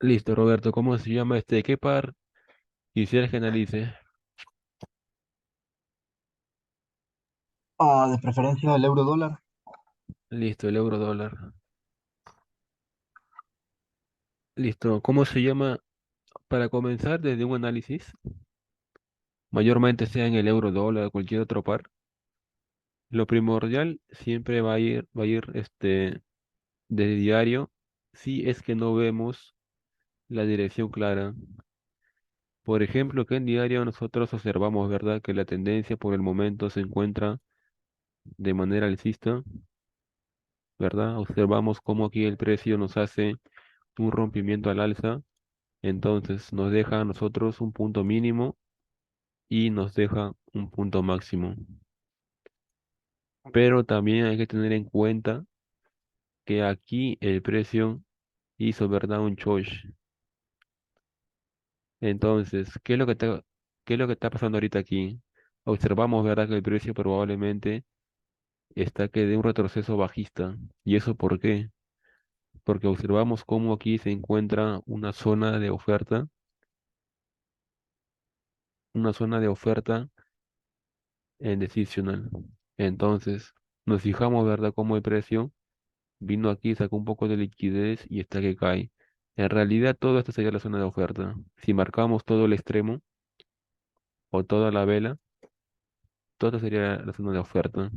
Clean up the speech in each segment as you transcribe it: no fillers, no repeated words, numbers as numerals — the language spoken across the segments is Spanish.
Listo, Roberto, ¿cómo se llama qué par quisieras que analice? De preferencia el euro dólar. Listo, el euro dólar. Listo, ¿cómo se llama? Para comenzar desde un análisis, mayormente sea en el euro dólar o cualquier otro par, lo primordial siempre va a ir de diario si es que no vemos la dirección clara. Por ejemplo, que en diario nosotros observamos, ¿verdad?, que la tendencia por el momento se encuentra de manera alcista, ¿verdad? Observamos cómo aquí el precio nos hace un rompimiento al alza. Entonces nos deja a nosotros un punto mínimo y nos deja un punto máximo. Pero también hay que tener en cuenta que aquí el precio hizo, ¿verdad? Un choice. Entonces, ¿qué es lo que está pasando ahorita aquí? Observamos, ¿verdad? Que el precio probablemente está que de un retroceso bajista. ¿Y eso por qué? Porque observamos cómo aquí se encuentra una zona de oferta en decisional. Entonces, nos fijamos, ¿verdad? Cómo el precio vino aquí, sacó un poco de liquidez y está que cae. En realidad, todo esto sería la zona de oferta. Si marcamos todo el extremo o toda la vela, todo esto sería la zona de oferta.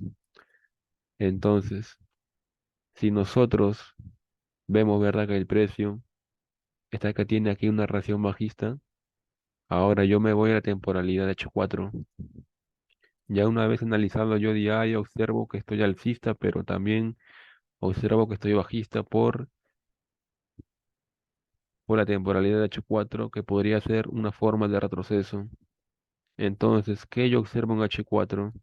Entonces, si nosotros vemos, ¿verdad? Que el precio está que tiene aquí una reacción bajista, ahora yo me voy a la temporalidad de H4. Ya una vez analizado yo diario, observo que estoy alcista, pero también observo que estoy bajista por la temporalidad de H4, que podría ser una forma de retroceso. Entonces, ¿qué yo observo en H4?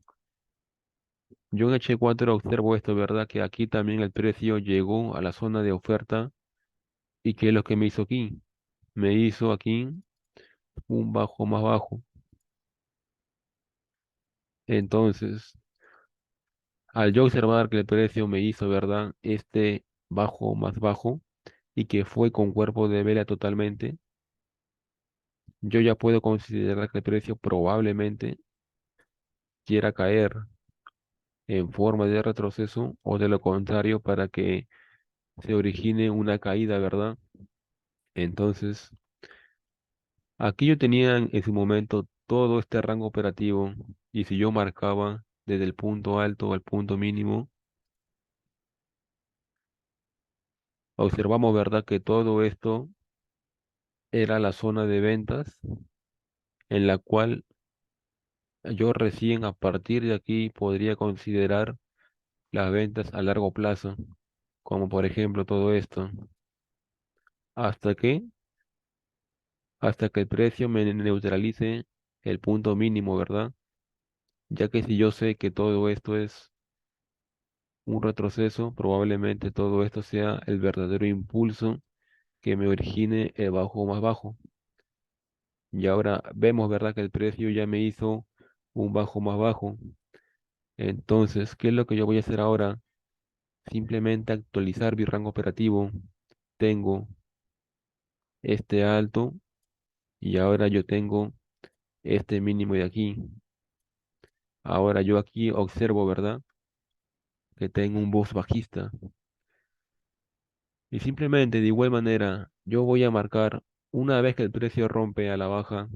Yo en H4 observo esto, ¿verdad? Que aquí también el precio llegó a la zona de oferta. ¿Y qué es lo que me hizo aquí? Me hizo aquí un bajo más bajo. Entonces, al yo observar que el precio me hizo, ¿verdad? Este bajo más bajo y que fue con cuerpo de vela totalmente, yo ya puedo considerar que el precio probablemente quiera caer en forma de retroceso o de lo contrario para que se origine una caída, ¿verdad? Entonces, aquí yo tenía en su momento todo este rango operativo y si yo marcaba desde el punto alto al punto mínimo, observamos, ¿verdad? Que todo esto era la zona de ventas en la cual yo recién a partir de aquí podría considerar las ventas a largo plazo, como por ejemplo todo esto, hasta que, hasta que el precio me neutralice el punto mínimo, ¿verdad? Ya que si yo sé que todo esto es un retroceso, probablemente todo esto sea el verdadero impulso que me origine el bajo más bajo. Y ahora vemos, ¿verdad? Que el precio ya me hizo un bajo más bajo. Entonces, ¿qué es lo que yo voy a hacer ahora? Simplemente actualizar mi rango operativo. Tengo este alto y ahora yo tengo este mínimo de aquí. Ahora yo aquí observo, ¿verdad? Que tengo un voz bajista. Y simplemente de igual manera, yo voy a marcar una vez que el precio rompe a la baja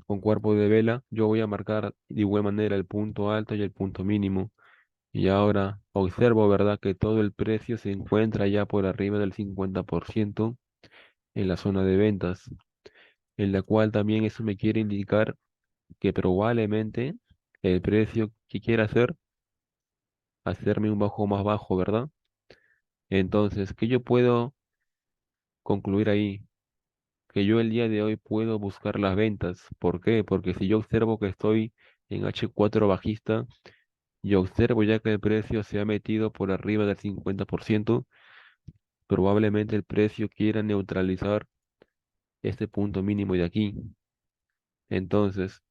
con cuerpo de vela, yo voy a marcar de igual manera el punto alto y el punto mínimo. Y ahora observo, ¿verdad? Que todo el precio se encuentra ya por arriba del 50% en la zona de ventas, en la cual también eso me quiere indicar que probablemente el precio que quiera hacerme un bajo más bajo, ¿verdad? Entonces, ¿qué yo puedo concluir ahí? Que yo el día de hoy puedo buscar las ventas. ¿Por qué? Porque si yo observo que estoy en H4 bajista y observo ya que el precio se ha metido por arriba del 50%, probablemente el precio quiera neutralizar este punto mínimo de aquí. Entonces,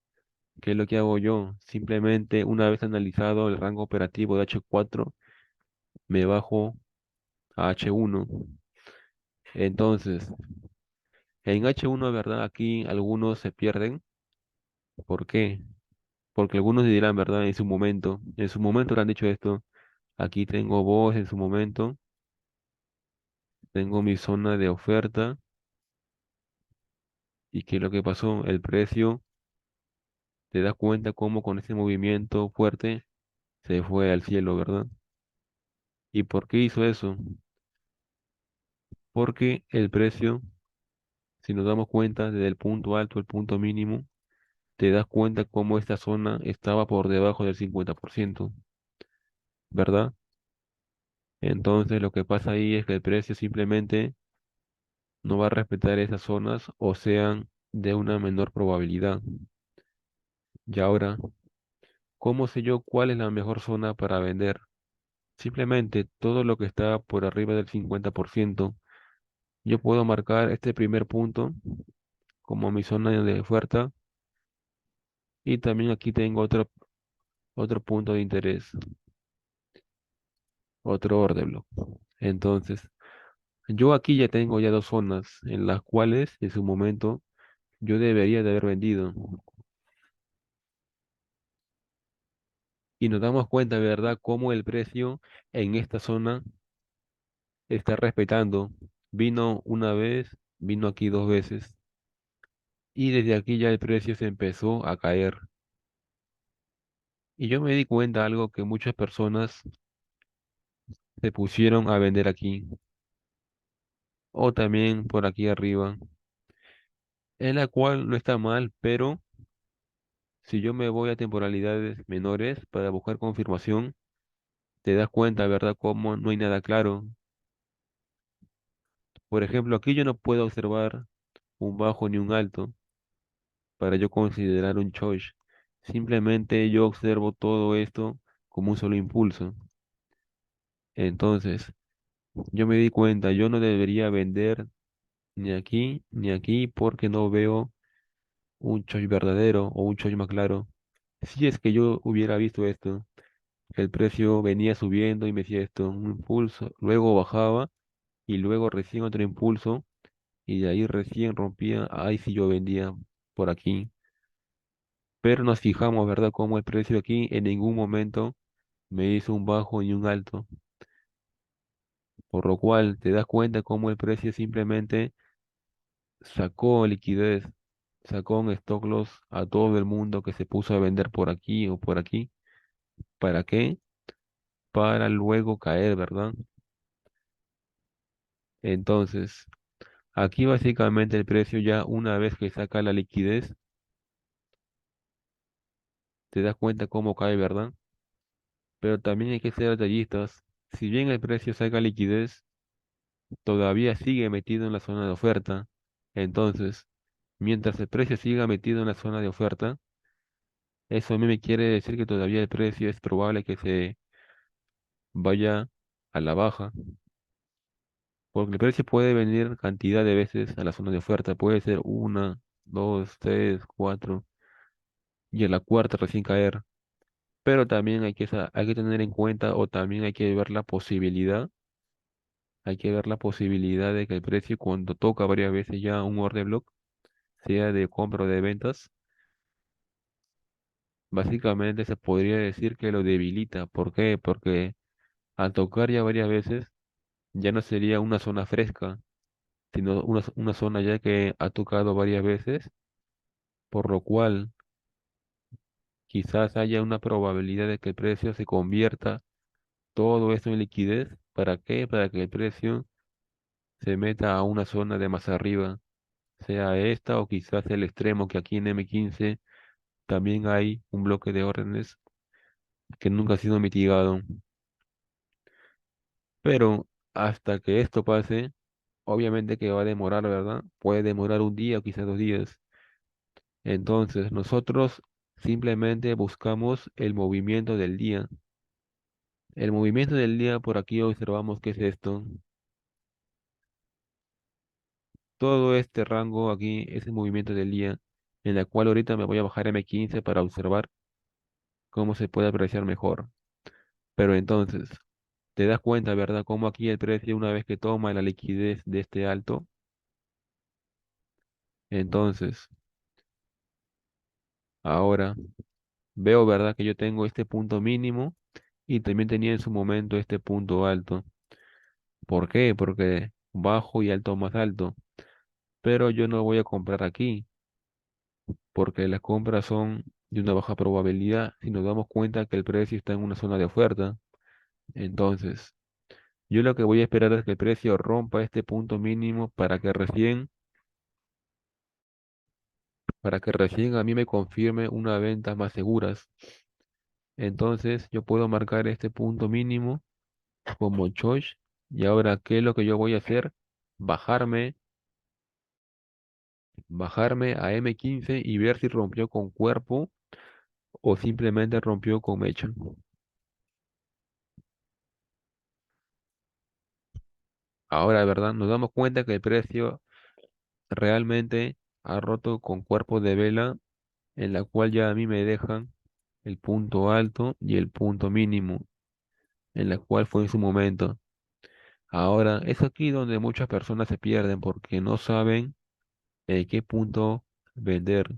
¿qué es lo que hago yo? Simplemente una vez analizado el rango operativo de H4, me bajo a H1 Entonces, en H1, ¿verdad? Aquí algunos se pierden. ¿Por qué? Porque algunos dirán, ¿verdad? En su momento le han dicho esto. Aquí tengo voz en su momento, tengo mi zona de oferta. ¿Y qué es lo que pasó? El precio, te das cuenta cómo con ese movimiento fuerte se fue al cielo, ¿verdad? ¿Y por qué hizo eso? Porque el precio, si nos damos cuenta desde el punto alto al punto mínimo, te das cuenta cómo esta zona estaba por debajo del 50%, ¿verdad? Entonces lo que pasa ahí es que el precio simplemente no va a respetar esas zonas o sean de una menor probabilidad. Y ahora, ¿cómo sé yo cuál es la mejor zona para vender? Simplemente todo lo que está por arriba del 50%, yo puedo marcar este primer punto como mi zona de oferta y también aquí tengo otro punto de interés, otro order block. Entonces, yo aquí ya tengo ya dos zonas en las cuales en su momento yo debería de haber vendido. Y nos damos cuenta, ¿verdad?, cómo el precio en esta zona está respetando. Vino una vez, vino aquí dos veces y desde aquí ya el precio se empezó a caer. Y yo me di cuenta algo que muchas personas se pusieron a vender aquí o también por aquí arriba, en la cual no está mal, pero si yo me voy a temporalidades menores para buscar confirmación, te das cuenta, ¿verdad?, cómo no hay nada claro. Por ejemplo, aquí yo no puedo observar un bajo ni un alto para yo considerar un choice. Simplemente yo observo todo esto como un solo impulso. Entonces, yo me di cuenta, yo no debería vender ni aquí porque no veo un choice verdadero o un choice más claro. Si es que yo hubiera visto esto, que el precio venía subiendo y me decía esto, un impulso, luego bajaba y luego recién otro impulso y de ahí recién rompía, ahí sí yo vendía por aquí. Pero nos fijamos, ¿verdad?, cómo el precio aquí en ningún momento me hizo un bajo ni un alto, por lo cual te das cuenta cómo el precio simplemente sacó liquidez, sacó un stop loss a todo el mundo que se puso a vender por aquí o por aquí. ¿Para qué? Para luego caer, ¿verdad? Entonces, aquí básicamente el precio ya una vez que saca la liquidez, te das cuenta cómo cae, ¿verdad? Pero también hay que ser detallistas. Si bien el precio saca liquidez, todavía sigue metido en la zona de oferta. Entonces, mientras el precio siga metido en la zona de oferta, eso a mí me quiere decir que todavía el precio es probable que se vaya a la baja, porque el precio puede venir cantidad de veces a la zona de oferta, puede ser una, dos, tres, cuatro, y a la cuarta recién caer. Pero también hay que tener en cuenta o también hay que ver la posibilidad de que el precio cuando toca varias veces ya un order block, sea de compra o de ventas, básicamente se podría decir que lo debilita. ¿Por qué? Porque al tocar ya varias veces, ya no sería una zona fresca, sino una zona ya que ha tocado varias veces, por lo cual quizás haya una probabilidad de que el precio se convierta todo esto en liquidez. ¿Para qué? Para que el precio se meta a una zona de más arriba, sea esta o quizás el extremo que aquí en M15 también hay un bloque de órdenes que nunca ha sido mitigado. Pero hasta que esto pase, obviamente que va a demorar, ¿verdad? Puede demorar un día o quizás dos días. Entonces, nosotros simplemente buscamos el movimiento del día. El movimiento del día, por aquí observamos qué es esto. Todo este rango aquí es el movimiento del día, en la cual ahorita me voy a bajar M15 para observar cómo se puede apreciar mejor. Pero entonces, Te das cuenta, ¿verdad? Cómo aquí el precio, una vez que toma la liquidez de este alto, entonces, ahora veo, ¿verdad? Que yo tengo este punto mínimo y también tenía en su momento este punto alto. ¿Por qué? Porque bajo y alto más alto. Pero yo no voy a comprar aquí, porque las compras son de una baja probabilidad si nos damos cuenta que el precio está en una zona de oferta. Entonces, yo lo que voy a esperar es que el precio rompa este punto mínimo para que recién a mí me confirme una venta más seguras. Entonces, yo puedo marcar este punto mínimo como choice. Y ahora, ¿qué es lo que yo voy a hacer? Bajarme, bajarme a M15 y ver si rompió con cuerpo o simplemente rompió con mecha. Ahora, ¿verdad? Nos damos cuenta que el precio realmente ha roto con cuerpo de vela, en la cual ya a mí me dejan el punto alto y el punto mínimo, en la cual fue en su momento. Ahora, es aquí donde muchas personas se pierden porque no saben en qué punto vender.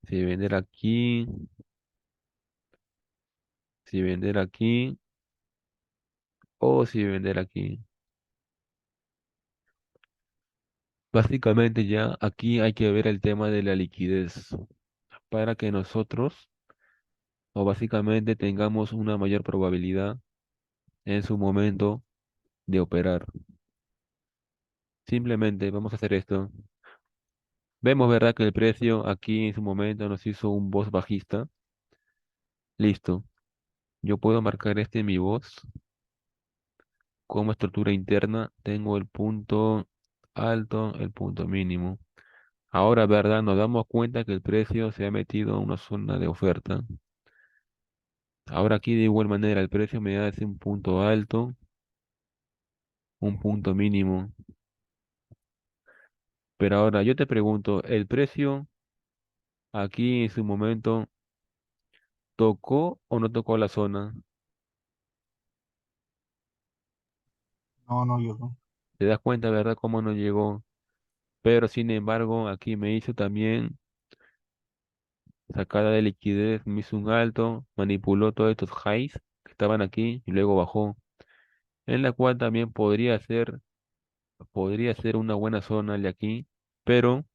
Si vender aquí, si vender aquí o si vender aquí. Básicamente ya aquí hay que ver el tema de la liquidez para que nosotros o básicamente tengamos una mayor probabilidad en su momento de operar. Simplemente vamos a hacer esto. Vemos, ¿verdad? Que el precio aquí en su momento nos hizo un voz bajista. Listo. Yo puedo marcar este en mi voz como estructura interna. Tengo el punto alto, el punto mínimo. Ahora, ¿verdad? Nos damos cuenta que el precio se ha metido en una zona de oferta. Ahora aquí de igual manera el precio me hace un punto alto, un punto mínimo. Pero ahora yo te pregunto, ¿el precio aquí en su momento tocó o no tocó la zona? No, no llegó. ¿Te das cuenta, verdad, cómo no llegó? Pero sin embargo, aquí me hizo también sacada de liquidez, me hizo un alto, manipuló todos estos highs que estaban aquí y luego bajó, en la cual también podría ser una buena zona de aquí, pero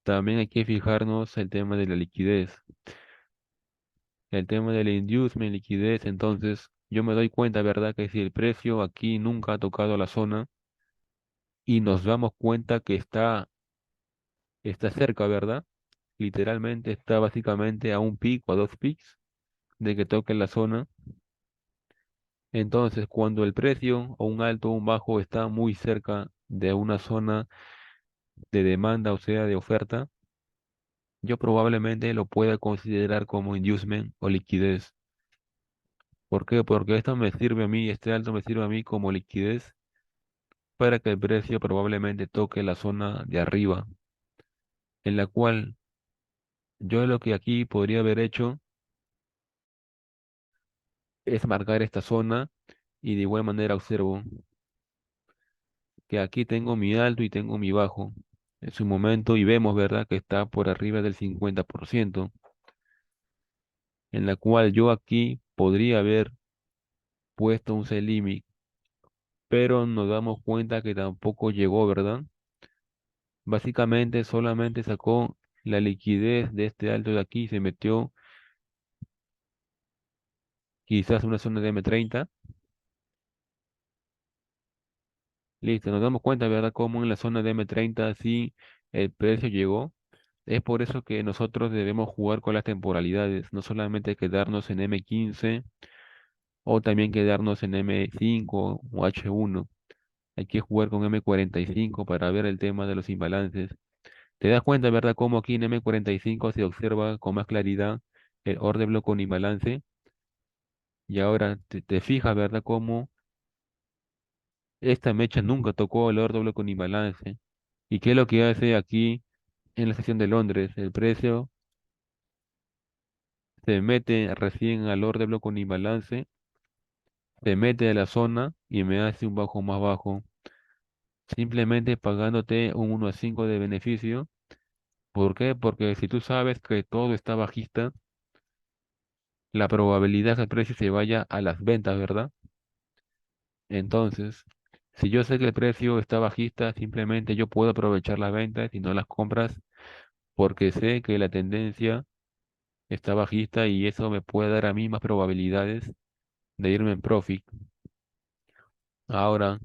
también hay que fijarnos el tema de la liquidez, el tema del inducement, liquidez. Entonces, yo me doy cuenta, ¿verdad? Que si el precio aquí nunca ha tocado la zona y nos damos cuenta que está cerca, ¿verdad? Literalmente está básicamente a un pico, a dos picks de que toque la zona. Entonces, cuando el precio o un alto o un bajo está muy cerca de una zona de demanda, o sea, de oferta, yo probablemente lo pueda considerar como inducement o liquidez. ¿Por qué? Porque esto me sirve a mí, este alto me sirve a mí como liquidez para que el precio probablemente toque la zona de arriba, en la cual yo lo que aquí podría haber hecho es marcar esta zona y de igual manera observo que aquí tengo mi alto y tengo mi bajo en su momento y vemos, ¿verdad?, que está por arriba del 50%, en la cual yo aquí podría haber puesto un sell limit, pero nos damos cuenta que tampoco llegó, ¿verdad? Básicamente solamente sacó la liquidez de este alto de aquí, se metió quizás una zona de M30. Listo, nos damos cuenta, ¿verdad?, cómo en la zona de M30 sí el precio llegó. Es por eso que nosotros debemos jugar con las temporalidades, no solamente quedarnos en M15 o también quedarnos en M5 o H1. Hay que jugar con M45 para ver el tema de los imbalances. ¿Te das cuenta, verdad, cómo aquí en M45 se observa con más claridad el orden bloque con imbalance? Y ahora te fijas, ¿verdad?, cómo esta mecha nunca tocó el orden bloque con imbalance. ¿Y qué es lo que hace aquí en la sesión de Londres? El precio se mete recién al orden bloque con imbalance se mete a la zona y me hace un bajo más bajo, simplemente pagándote un 1 a 5 de beneficio. ¿Por qué? Porque si tú sabes que todo está bajista, la probabilidad que el precio se vaya a las ventas, ¿verdad? Entonces, si yo sé que el precio está bajista, simplemente yo puedo aprovechar las ventas y no las compras porque sé que la tendencia está bajista y eso me puede dar a mí más probabilidades de irme en profit. Ahora,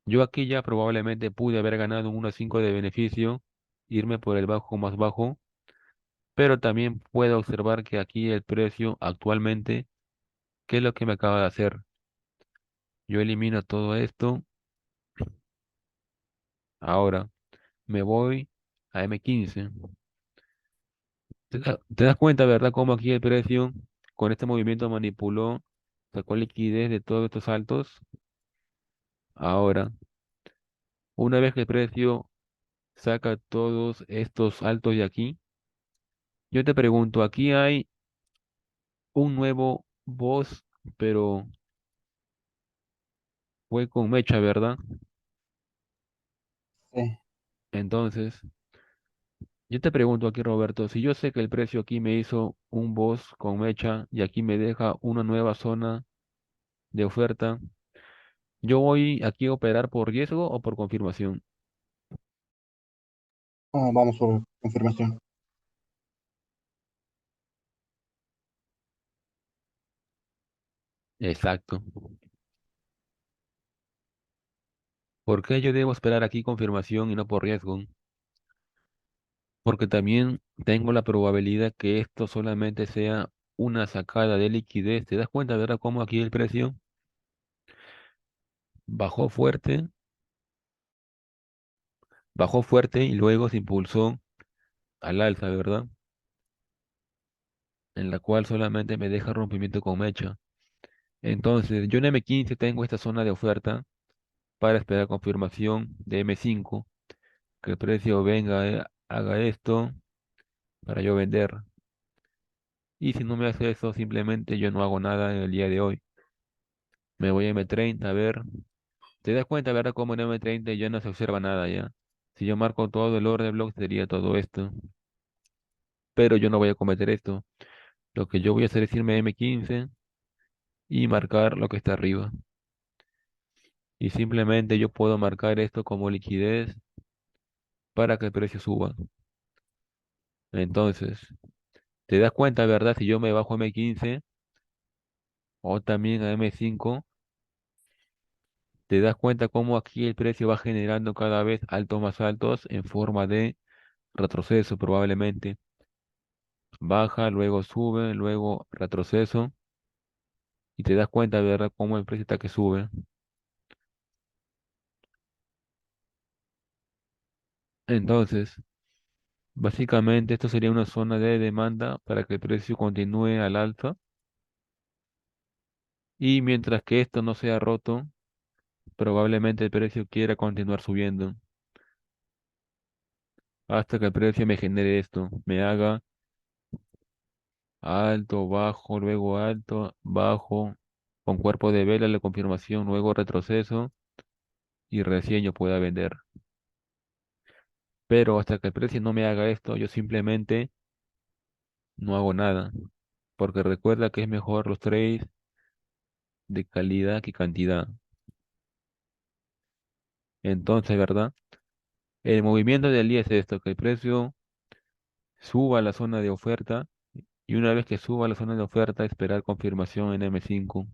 yo aquí ya probablemente pude haber ganado un 1 a 5 de beneficio, irme por el bajo más bajo, pero también puedo observar que aquí el precio actualmente, ¿qué es lo que me acaba de hacer? Yo elimino todo esto. Ahora me voy a M15. ¿Te das cuenta, verdad, cómo aquí el precio con este movimiento manipuló, sacó liquidez de todos estos altos? Ahora, una vez que el precio saca todos estos altos de aquí, yo te pregunto, aquí hay un nuevo boss, pero fue con mecha, ¿verdad? Sí. Entonces, yo te pregunto aquí, Roberto, si yo sé que el precio aquí me hizo un boss con mecha y aquí me deja una nueva zona de oferta, ¿yo voy aquí a operar por riesgo o por confirmación? Ah, vamos por confirmación. Exacto. ¿Por qué yo debo esperar aquí confirmación y no por riesgo? Porque también tengo la probabilidad que esto solamente sea una sacada de liquidez. ¿Te das cuenta, verdad, cómo aquí el precio bajó fuerte, bajó fuerte y luego se impulsó al alza, ¿verdad? En la cual solamente me deja rompimiento con mecha. Entonces, yo en M15 tengo esta zona de oferta para esperar confirmación de M5, que el precio venga, haga esto para yo vender. Y si no me hace eso, simplemente yo no hago nada en el día de hoy. Me voy a M30 a ver. ¿Te das cuenta, verdad, cómo en M30 ya no se observa nada ya? Si yo marco todo el orden de bloques sería todo esto. Pero yo no voy a cometer esto. Lo que yo voy a hacer es irme a M15 y marcar lo que está arriba. Y simplemente yo puedo marcar esto como liquidez para que el precio suba. Entonces, ¿te das cuenta, verdad? Si yo me bajo a M15 o también a M5, ¿te das cuenta cómo aquí el precio va generando cada vez altos más altos en forma de retroceso probablemente? Baja, luego sube, luego retroceso y te das cuenta, ¿verdad?, cómo el precio está que sube. Entonces, básicamente esto sería una zona de demanda para que el precio continúe al alza y mientras que esto no sea roto, probablemente el precio quiera continuar subiendo hasta que el precio me genere esto, me haga alto, bajo, luego alto, bajo, con cuerpo de vela, la confirmación, luego retroceso y recién yo pueda vender. Pero hasta que el precio no me haga esto, yo simplemente no hago nada, porque recuerda que es mejor los trades de calidad que cantidad. Entonces, ¿verdad? El movimiento del día es esto, que el precio suba a la zona de oferta y una vez que suba a la zona de oferta, esperar confirmación en M5.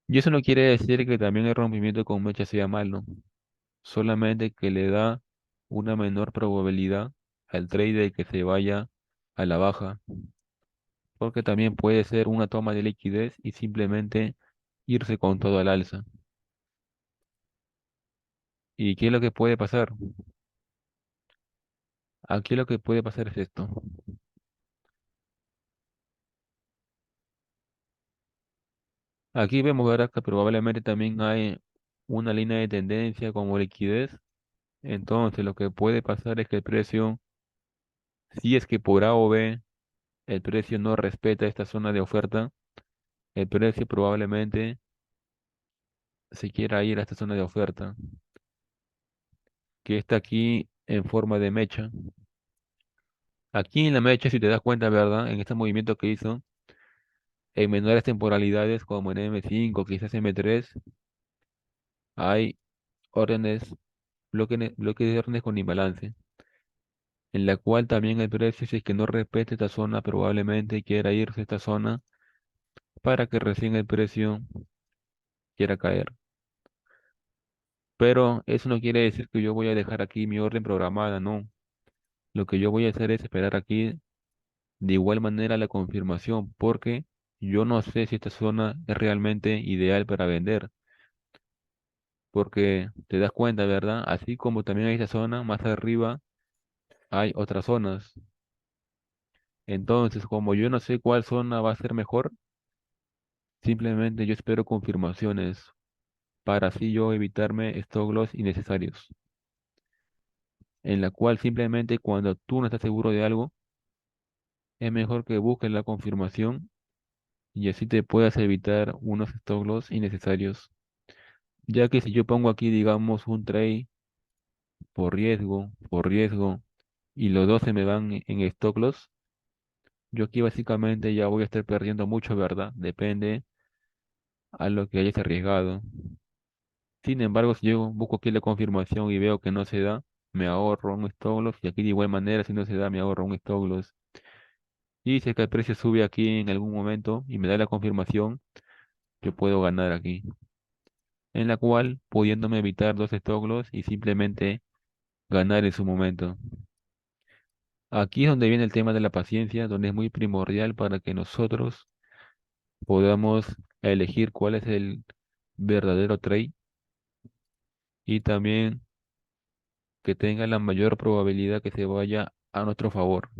Y eso no quiere decir que también el rompimiento con mecha sea malo, solamente que le da una menor probabilidad al trader que se vaya a la baja, porque también puede ser una toma de liquidez y simplemente irse con todo al alza. ¿Y qué es lo que puede pasar? Aquí lo que puede pasar es esto. Aquí vemos, ¿verdad?, que probablemente también hay una línea de tendencia como liquidez. Entonces, lo que puede pasar es que el precio, si es que por A o B el precio no respeta esta zona de oferta, el precio probablemente se quiera ir a esta zona de oferta, que está aquí en forma de mecha. Aquí en la mecha, si te das cuenta, ¿verdad? En este movimiento que hizo, en menores temporalidades como en M5, quizás M3, hay órdenes, bloques de órdenes con imbalance, en la cual también el precio, si es que no respeta esta zona, probablemente quiera irse a esta zona para que recién el precio quiera caer. Pero eso no quiere decir que yo voy a dejar aquí mi orden programada, no. Lo que yo voy a hacer es esperar aquí de igual manera la confirmación, porque yo no sé si esta zona es realmente ideal para vender, porque te das cuenta, ¿verdad? Así como también hay esta zona, más arriba hay otras zonas. Entonces, como yo no sé cuál zona va a ser mejor, simplemente yo espero confirmaciones para así yo evitarme stop loss innecesarios, en la cual simplemente cuando tú no estás seguro de algo, es mejor que busques la confirmación y así te puedas evitar unos stop loss innecesarios. Ya que si yo pongo aquí, digamos, un trade por riesgo, y los dos se me van en stop loss, yo aquí básicamente ya voy a estar perdiendo mucho, ¿verdad? Depende a lo que hayas arriesgado. Sin embargo, si yo busco aquí la confirmación y veo que no se da, me ahorro un stop loss, y aquí de igual manera, si no se da, me ahorro un stop loss. Y si es que el precio sube aquí en algún momento y me da la confirmación, yo puedo ganar aquí, en la cual pudiéndome evitar dos stop loss y simplemente ganar en su momento. Aquí es donde viene el tema de la paciencia, donde es muy primordial para que nosotros podamos elegir cuál es el verdadero trade y también que tenga la mayor probabilidad que se vaya a nuestro favor.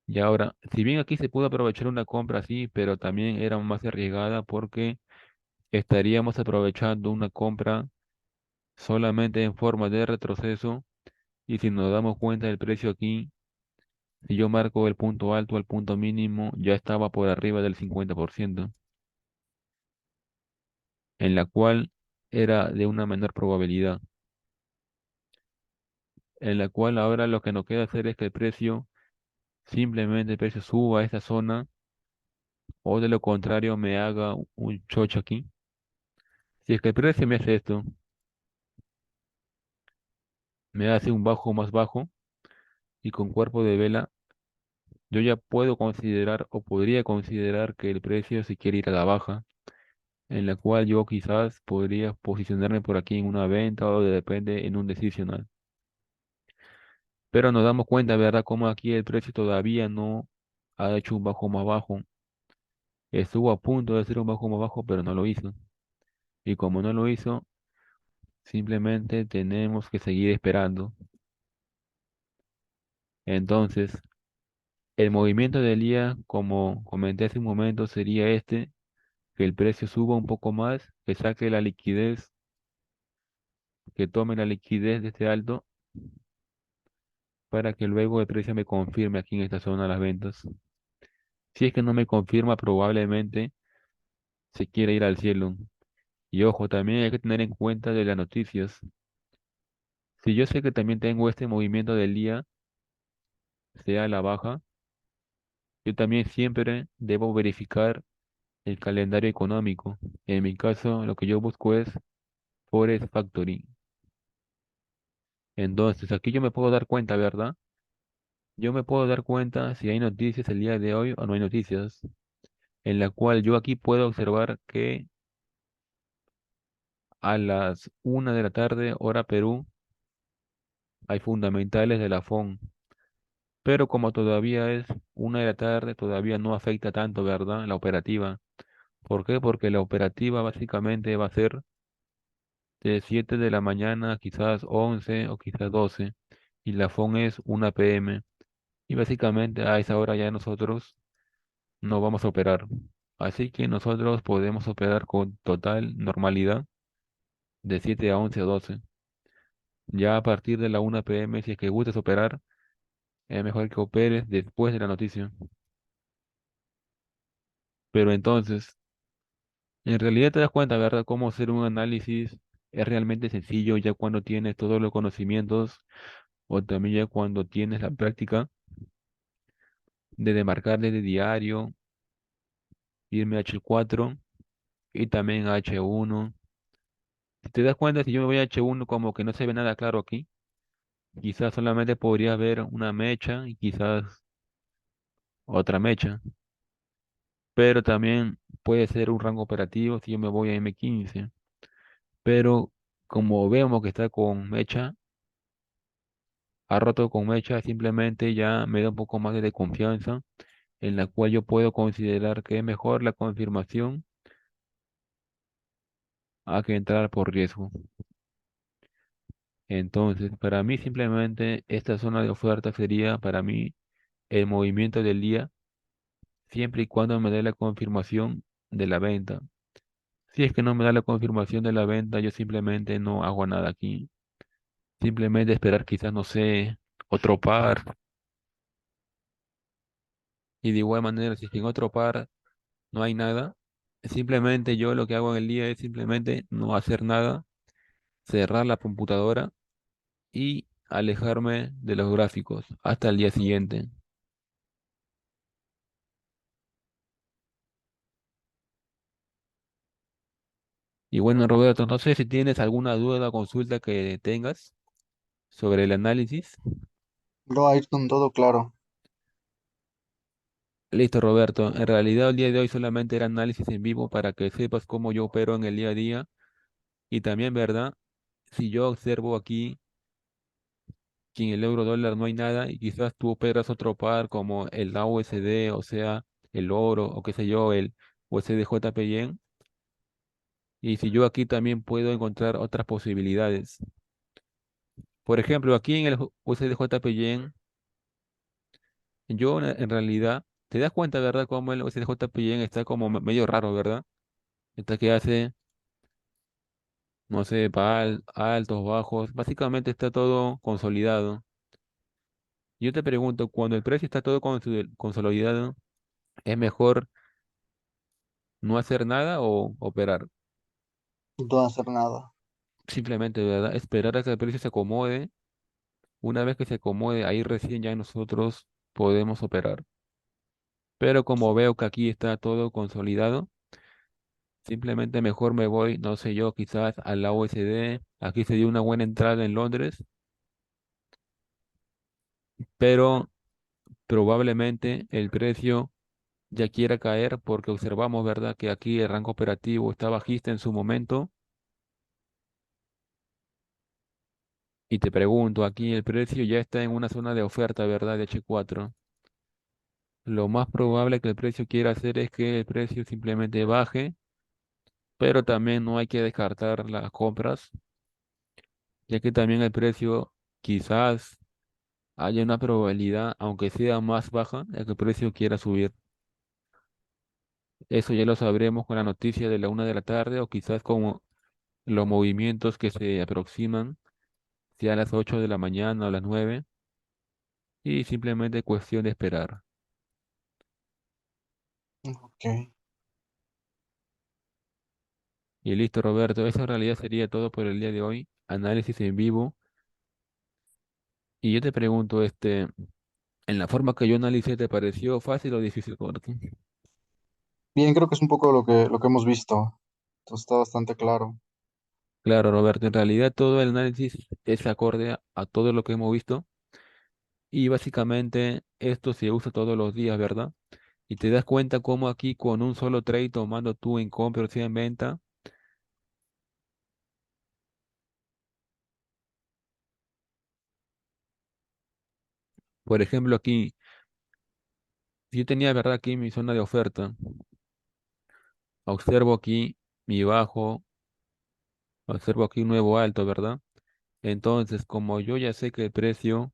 Y ahora, si bien aquí se pudo aprovechar una compra así, pero también era más arriesgada porque estaríamos aprovechando una compra solamente en forma de retroceso y si nos damos cuenta del precio aquí, si yo marco el punto alto al punto mínimo, ya estaba por arriba del 50%, en la cual era de una menor probabilidad, en la cual ahora lo que nos queda hacer es que el precio, simplemente el precio suba a esta zona o de lo contrario me haga un chocho aquí. Si es que el precio me hace esto, me hace un bajo más bajo y con cuerpo de vela, yo ya puedo considerar o podría considerar que el precio se quiere ir a la baja, en la cual yo quizás podría posicionarme por aquí en una venta o depende en un decisional. Pero nos damos cuenta, ¿verdad? Como aquí el precio todavía no ha hecho un bajo más bajo. Estuvo a punto de hacer un bajo más bajo, pero no lo hizo. Y como no lo hizo, simplemente tenemos que seguir esperando. Entonces, el movimiento del día, como comenté hace un momento, sería este, que el precio suba un poco más, que saque la liquidez, que tome la liquidez de este alto, para que luego el precio me confirme aquí en esta zona las ventas. Si es que no me confirma, probablemente se quiere ir al cielo. Y ojo, también hay que tener en cuenta de las noticias. Si yo sé que también tengo este movimiento del día, sea a la baja, yo también siempre debo verificar el calendario económico. En mi caso, lo que yo busco es Forex Factory. Entonces, aquí yo me puedo dar cuenta, ¿verdad? Yo me puedo dar cuenta si hay noticias el día de hoy o no hay noticias, en la cual yo aquí puedo observar que a las 1 de la tarde, hora Perú, hay fundamentales de la FON. Pero como todavía es 1 de la tarde, todavía no afecta tanto, ¿verdad? La operativa. ¿Por qué? Porque la operativa básicamente va a ser de 7 de la mañana, quizás 11 o quizás 12. Y la FON es 1 p.m. Y básicamente a esa hora ya nosotros no vamos a operar. Así que nosotros podemos operar con total normalidad de 7 a 11 o 12. Ya a partir de la 1 p.m., si es que gustes operar, es mejor que operes después de la noticia. Pero entonces, en realidad te das cuenta, ¿verdad? Cómo hacer un análisis es realmente sencillo ya cuando tienes todos los conocimientos o también ya cuando tienes la práctica de demarcar desde diario, irme a H4 y también a H1. Si te das cuenta, si yo me voy a H1 como que no se ve nada claro aquí, quizás solamente podría ver una mecha y quizás otra mecha, pero también puede ser un rango operativo si yo me voy a M15. Pero como vemos que está con mecha, ha roto con mecha, simplemente ya me da un poco más de confianza en la cual yo puedo considerar que es mejor la confirmación a que entrar por riesgo. Entonces, para mí simplemente esta zona de oferta sería para mí el movimiento del día, siempre y cuando me dé la confirmación de la venta. Si es que no me da la confirmación de la venta, yo simplemente no hago nada aquí. Simplemente esperar quizás, no sé, otro par. Y de igual manera, si es que en otro par no hay nada, simplemente yo lo que hago en el día es simplemente no hacer nada, cerrar la computadora y alejarme de los gráficos hasta el día siguiente. Y bueno, Roberto, no sé si tienes alguna duda o consulta que tengas sobre el análisis. Lo ha ir con todo claro. Listo, Roberto. En realidad el día de hoy solamente era análisis en vivo para que sepas cómo yo opero en el día a día. Y también, ¿verdad? Si yo observo aquí que en el euro dólar no hay nada y quizás tú operas otro par como el AUSD, o sea, el oro o qué sé yo, el USD Yen. Y si yo aquí también puedo encontrar otras posibilidades. Por ejemplo, aquí en el USD Yen, yo en realidad, te das cuenta, ¿verdad? Cómo el USD Yen está como medio raro, ¿verdad? Está que hace, no sé, altos, bajos, básicamente está todo consolidado. Yo te pregunto, cuando el precio está todo consolidado, ¿es mejor no hacer nada o operar? No hacer nada. Simplemente, ¿verdad? Esperar a que el precio se acomode. Una vez que se acomode, ahí recién ya nosotros podemos operar. Pero como veo que aquí está todo consolidado, simplemente mejor me voy, no sé yo, quizás a la USD. Aquí se dio una buena entrada en Londres, pero probablemente el precio ya quiera caer porque observamos, ¿verdad?, que aquí el rango operativo está bajista en su momento. Y te pregunto, aquí el precio ya está en una zona de oferta, ¿verdad?, de H4. Lo más probable que el precio quiera hacer es que el precio simplemente baje, pero también no hay que descartar las compras, ya que también el precio quizás haya una probabilidad, aunque sea más baja, de que el precio quiera subir. Eso ya lo sabremos con la noticia de la 1 de la tarde o quizás con los movimientos que se aproximan, sea a las 8 de la mañana o a las 9, y simplemente cuestión de esperar. Ok. Y listo, Roberto, eso en realidad sería todo por el día de hoy. Análisis en vivo. Y yo te pregunto, en la forma que yo analicé, ¿te pareció fácil o difícil, Roberto? Bien, creo que es un poco lo que hemos visto. Entonces está bastante claro. Claro, Roberto, en realidad todo el análisis es acorde a todo lo que hemos visto. Y básicamente esto se usa todos los días, ¿verdad? Y te das cuenta cómo aquí con un solo trade tomando tú en compra o sea en venta. Por ejemplo, aquí, si yo tenía, ¿verdad? Aquí mi zona de oferta. Observo aquí mi bajo, observo aquí un nuevo alto, ¿verdad? Entonces, como yo ya sé que el precio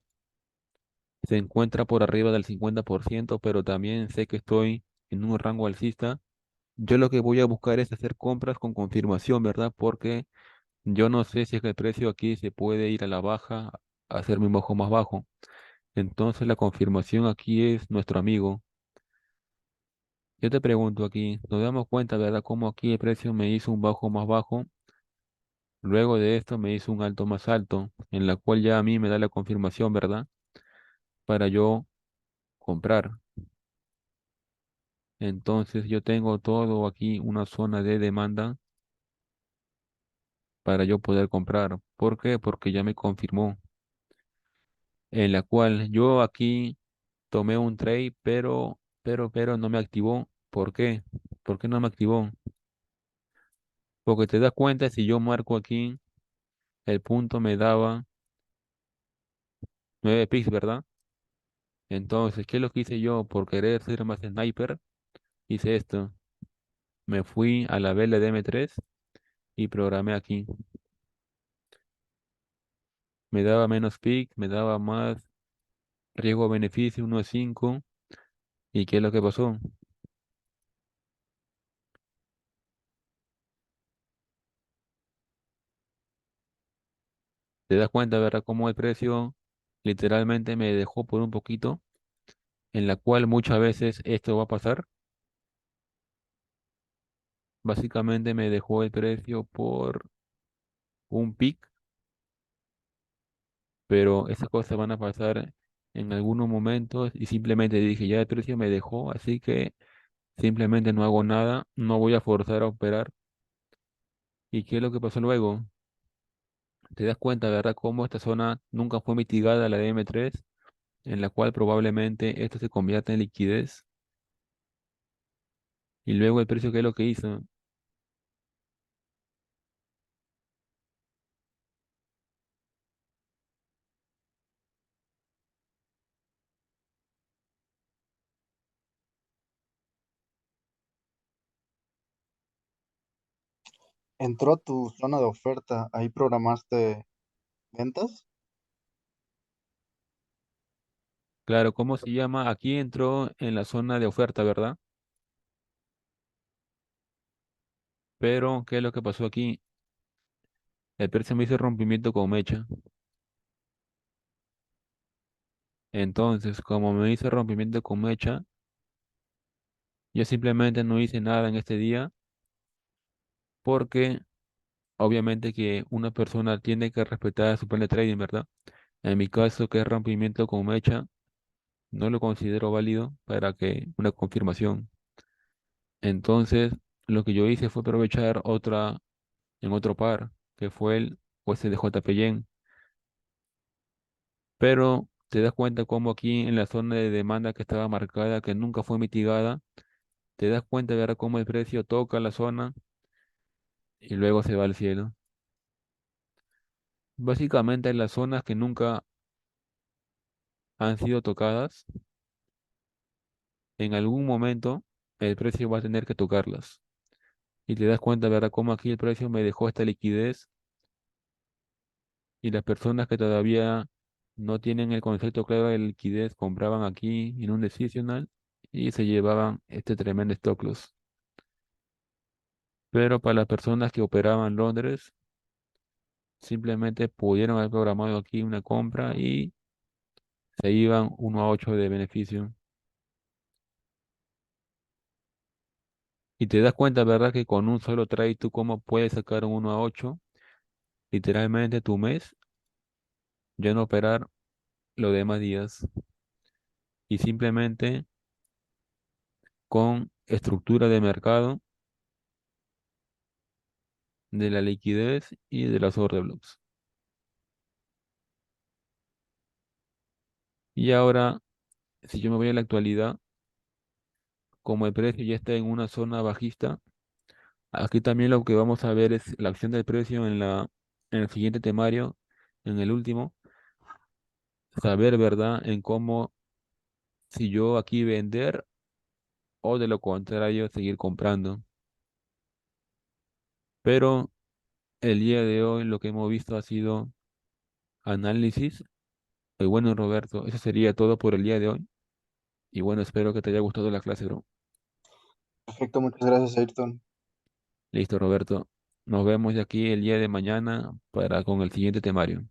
se encuentra por arriba del 50%, pero también sé que estoy en un rango alcista, yo lo que voy a buscar es hacer compras con confirmación, ¿verdad? Porque yo no sé si es que el precio aquí se puede ir a la baja, a hacerme un bajo más bajo. Entonces, la confirmación aquí es nuestro amigo. Yo te pregunto aquí, nos damos cuenta, ¿verdad? Cómo aquí el precio me hizo un bajo más bajo, luego de esto me hizo un alto más alto, en la cual ya a mí me da la confirmación, ¿verdad? Para yo comprar. Entonces yo tengo todo aquí, una zona de demanda para yo poder comprar. ¿Por qué? Porque ya me confirmó, en la cual yo aquí tomé un trade, pero no me activó. ¿Por qué? ¿Por qué no me activó? Porque te das cuenta, si yo marco aquí, el punto me daba 9 picks, ¿verdad? Entonces, ¿qué es lo que hice yo? Por querer ser más sniper, hice esto. Me fui a la vela de M3 y programé aquí. Me daba menos pick, me daba más riesgo-beneficio 1,5. ¿Y qué es lo que pasó? ¿Te das cuenta, verdad? Cómo el precio literalmente me dejó por un poquito, en la cual muchas veces esto va a pasar. Básicamente me dejó el precio por un pick, pero esas cosas van a pasar en algunos momentos y simplemente dije, ya el precio me dejó, así que simplemente no hago nada, no voy a forzar a operar. ¿Y qué es lo que pasó luego? Te das cuenta, ¿verdad? Cómo esta zona nunca fue mitigada, la de M3, en la cual probablemente esto se convierte en liquidez. Y luego el precio, ¿qué es lo que hizo? Entró a tu zona de oferta, ahí programaste ventas. Claro, ¿cómo se llama? Aquí entró en la zona de oferta, ¿verdad? Pero, ¿qué es lo que pasó aquí? El precio me hizo rompimiento con mecha. Entonces, como me hizo rompimiento con mecha, yo simplemente no hice nada en este día porque obviamente que una persona tiene que respetar su plan de trading, ¿verdad? En mi caso, que es rompimiento con mecha, no lo considero válido para que una confirmación. Entonces, lo que yo hice fue aprovechar otra en otro par, que fue el USDJP Yen. Pero te das cuenta cómo aquí en la zona de demanda que estaba marcada, que nunca fue mitigada, te das cuenta de ahora cómo el precio toca la zona y luego se va al cielo. Básicamente en las zonas que nunca han sido tocadas, en algún momento el precio va a tener que tocarlas. Y te das cuenta, ¿verdad? Cómo aquí el precio me dejó esta liquidez y las personas que todavía no tienen el concepto claro de liquidez compraban aquí en un decisional y se llevaban este tremendo stop loss. Pero para las personas que operaban en Londres, simplemente pudieron haber programado aquí una compra y se iban 1,8 de beneficio. Y te das cuenta, ¿verdad? Que con un solo trade tú cómo puedes sacar un 1,8, literalmente tu mes, ya no operar los demás días. Y simplemente con estructura de mercado, de la liquidez y de las order blocks. Y ahora, si yo me voy a la actualidad, como el precio ya está en una zona bajista, aquí también lo que vamos a ver es la acción del precio en el siguiente temario, en el último, saber, ¿verdad?, en cómo, si yo aquí vender o de lo contrario seguir comprando. Pero el día de hoy lo que hemos visto ha sido análisis. Y bueno, Roberto, eso sería todo por el día de hoy. Y bueno, espero que te haya gustado la clase, bro. Perfecto, muchas gracias, Ayrton. Listo, Roberto. Nos vemos de aquí el día de mañana para con el siguiente temario.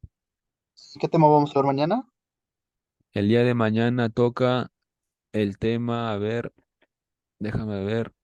¿Qué tema vamos a ver mañana? El día de mañana toca el tema, a ver. Déjame ver.